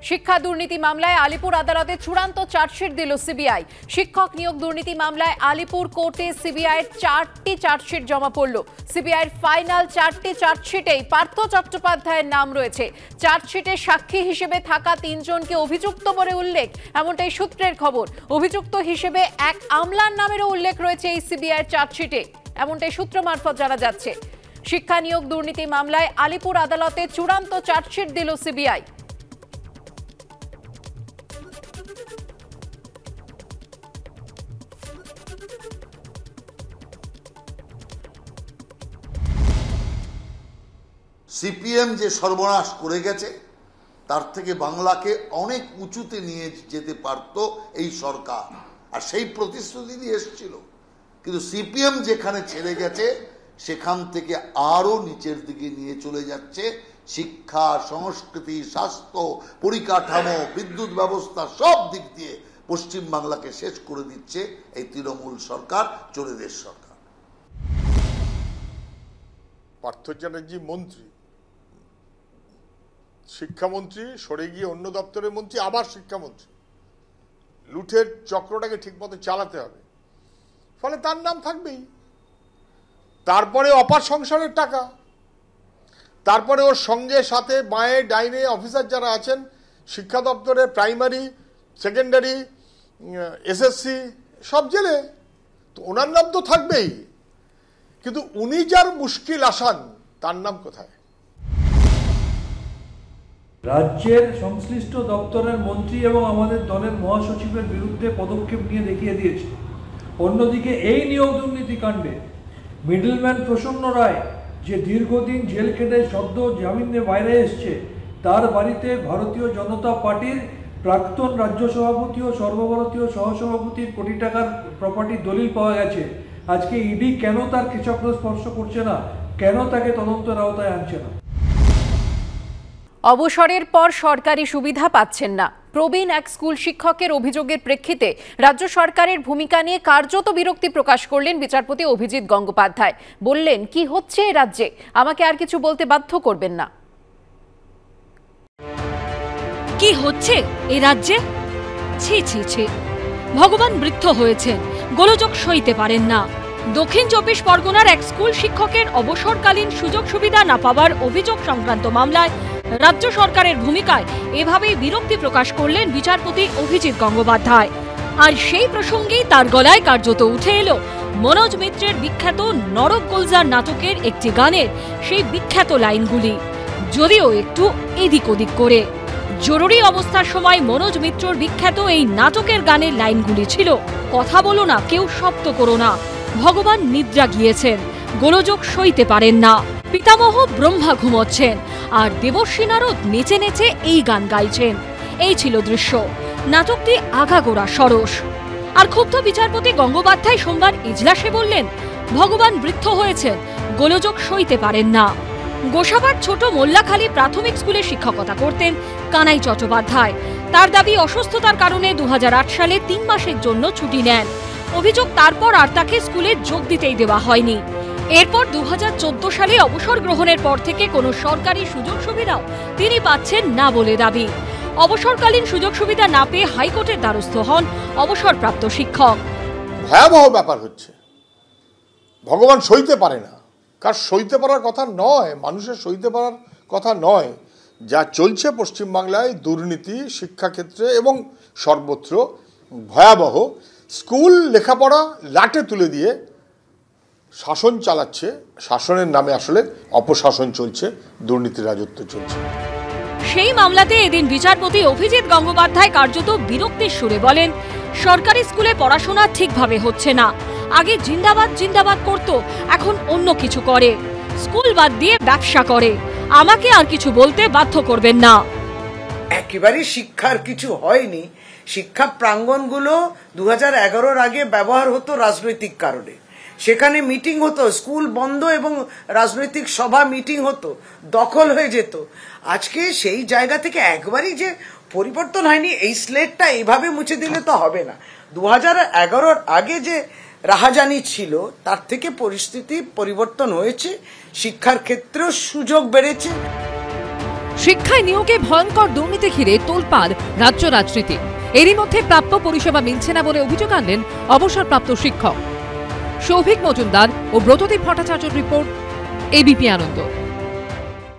শিক্ষা দুর্নীতি মামলায় আলিপুর আদালতে চূড়ান্ত চার্জশিট দিল সিবিআই। শিক্ষক নিয়োগ দুর্নীতি মামলায় আলিপুর কোর্টে সিবিআইয়ের 4টি চার্জশিট জমা পড়ল। সিবিআইয়ের ফাইনাল 4টি চার্জশিটেই পার্থ চট্টোপাধ্যায়ের নাম রয়েছে। চার্জশিটে সাক্ষী হিসেবে থাকা 3 জনকে অভিযুক্ত বলে উল্লেখ, এমনটাই সূত্রের খবর। অভিযুক্ত হিসেবে এক আমলার নামেরও উল্লেখ রয়েছে এই সিবিআইয়ের চার্জশিটে, এমনটাই সূত্র মারফত জানা যাচ্ছে। শিক্ষা নিয়োগ দুর্নীতি মামলায় আলিপুর আদালতে চূড়ান্ত চার্জশিট দিল সিবিআই। সিপিএম যে সর্বনাশ করে গেছে তার থেকে বাংলাকে অনেক উঁচুতে নিয়ে যেতে পারত এই সরকার, আর সেই প্রতিশ্রুতি দিয়ে এসেছিল। কিন্তু সিপিএম যেখানে ছেড়ে গেছে সেখান থেকে আরো নিচের দিকে নিয়ে চলে যাচ্ছে। শিক্ষা, সংস্কৃতি, স্বাস্থ্য, পরিকাঠামো, বিদ্যুৎ ব্যবস্থা সব দিক দিয়ে পশ্চিম বাংলাকে শেষ করে দিচ্ছে এই তৃণমূল সরকার, চোরেদের সরকার। পার্থ চ্যাটার্জি মন্ত্রী, শিক্ষামন্ত্রী সরে গিয়ে অন্য দপ্তরের মন্ত্রী, আবার শিক্ষামন্ত্রী। লুঠের চক্রটাকে ঠিকমতো চালাতে হবে, ফলে তার নাম থাকবেই। তারপরে অপার সংসারের টাকা, তারপরে ওর সঙ্গে সাথে বাঁয়ে ডাইনে অফিসার যারা আছেন শিক্ষা দপ্তরে, প্রাইমারি, সেকেন্ডারি, এসএসসি সব জেলে, তো ওনার নাম তো থাকবেই। কিন্তু উনি যার মুশকিল আসান তার নাম কোথায়? রাজ্যের সংশ্লিষ্ট দপ্তরের মন্ত্রী এবং আমাদের দলের মহাসচিবের বিরুদ্ধে পদক্ষেপ নিয়ে দেখিয়ে দিয়েছে। অন্যদিকে এই নিয়োগ দুর্নীতি কাণ্ডে মিডলম্যান প্রসন্ন রায়, যে দীর্ঘদিন জেল খেটে সদ্য জামিনে বাইরে এসছে, তার বাড়িতে ভারতীয় জনতা পার্টির প্রাক্তন রাজ্য সভাপতি ও সর্বভারতীয় সহসভাপতির কোটি টাকার প্রপার্টি দলিল পাওয়া গেছে। আজকে ইডি কেন তার কৃষকরা স্পর্শ করছে না, কেন তাকে তদন্তের আওতায় আনছে না? অবসরের পর সরকারি সুবিধা পাচ্ছেন না, প্রবীণ এক স্কুল শিক্ষকের অভিযোগের প্রেক্ষিতে রাজ্য সরকারের ভূমিকা নিয়ে কার্যত বিরক্তি প্রকাশ করলেন বিচারপতি অভিজিৎ গঙ্গোপাধ্যায়। বললেন, কি হচ্ছে এই রাজ্যে, আমাকে আর কিছু বলতে বাধ্য করবেন না। কি হচ্ছে এই রাজ্যে? ছি ছি ছি, ভগবান বৃদ্ধ হয়েছেন, গোলযোগ সইতে পারেন না। দক্ষিণ 24 পরগনার এক স্কুল শিক্ষকের অবসরকালীন সুযোগ সুবিধা না পাওয়ার অভিযোগ সংক্রান্ত মামলায় রাজ্য সরকারের ভূমিকায় এভাবেই বিরক্তি প্রকাশ করলেন বিচারপতি অভিজিৎ গঙ্গোপাধ্যায়। আর সেই প্রসঙ্গেই তার গলায় কার্যত উঠে এলো মনোজ মিত্রের বিখ্যাত নরক গুলজার নাটকের একটি গানের সেই বিখ্যাত লাইনগুলি, যদিও একটু এদিক ওদিক করে। জরুরি অবস্থার সময় মনোজ মিত্রর বিখ্যাত এই নাটকের গানের লাইনগুলি ছিল, কথা বলো না, কেউ শব্দ করো না, ভগবান নিদ্রা গিয়েছেন, গোলযোগ সইতে পারেন না, পিতামহ ব্রহ্মা ঘুমোচ্ছেন, আর দেবর্ষী নারদ নেচে নেচে এই গান গাইছেন। এই ছিল দৃশ্য। নাটকটি আগাগোড়া সরস। আর ক্ষুব্ধ বিচারপতি গঙ্গোপাধ্যায় সোমবার ইজলাসে বললেন, ভগবান বৃদ্ধ হয়েছেন, গোলযোগ সইতে পারেন না। গোসাবার ছোট মোল্লাখালী প্রাথমিক স্কুলে শিক্ষকতা করতেন কানাই চট্টোপাধ্যায়। তার দাবি, অসুস্থতার কারণে 2008 সালে 3 মাসের জন্য ছুটি নেন। অভিযোগ, তারপর আর তাকে স্কুলে যোগ দিতেই দেওয়া হয়নি। এরপর 2014 সালে অবসর গ্রহণের পর থেকে কোনো সরকারি সুযোগ সুবিধাও তিনি পাচ্ছেন না বলে দাবি। অবসরকালীন সুযোগ সুবিধা না পেয়ে হাইকোর্টের দ্বারস্থ হন অবসরপ্রাপ্ত শিক্ষক। ভয়াবহ ব্যাপার হচ্ছে, ভগবান সইতে পারে না। কার সইতে পারার কথা নয়, মানুষের সইতে পারার কথা নয়। যা চলছে পশ্চিমবাংলায়, দুর্নীতি শিক্ষাক্ষেত্রে এবং সর্বত্র ভয়াবহ। স্কুল লেখাপড়া লাটে তুলে দিয়ে শাসন চালাচ্ছে, শাসনের নামে আসলে অপশাসন চলছে, দুর্নীতির রাজত্ব চলছে। সেই মামলাতে এদিন বিচারপতি অভিজিৎ গঙ্গোপাধ্যায় কার্যত বিরক্তির সুরে বলেন, সরকারি স্কুলে পড়াশোনা ঠিকভাবে হচ্ছে না। আগে জিন্দাবাদ জিন্দাবাদ করত, এখন অন্য কিছু করে, স্কুল বাদ দিয়ে ব্যবসা করে। আমাকে আর কিছু বলতে বাধ্য করবেন না। একেবারে শিক্ষার কিছু হয়নি। শিক্ষা প্রাঙ্গণগুলো 2011-র আগে ব্যবহার হতো রাজনৈতিক কারণে, সেখানে মিটিং হতো, স্কুল বন্ধ এবং রাজনৈতিক সভা মিটিং হতো, দখল হয়ে যেত। আজকে সেই জায়গা থেকে একবারই যে পরিবর্তন হয়নি, এই স্লেটটা এইভাবে মুছে দিলে তো হবে না। 2011-র আগে যে রাহাজানি ছিল তার থেকে পরিস্থিতি পরিবর্তন হয়েছে, শিক্ষার ক্ষেত্রেও সুযোগ বেড়েছে। শিক্ষায় নিয়োগে ভয়ঙ্কর দুর্নীতি ঘিরে তোলপাড় রাজ্য রাজনীতি। এরই মধ্যে প্রাপ্য পরিষেবা মিলছে না বলে অভিযোগ আনলেন অবসরপ্রাপ্ত শিক্ষক। সৌভিক মজুমদার ও ব্রতদীপ ভট্টাচার্যের রিপোর্ট, এবিপি আনন্দ।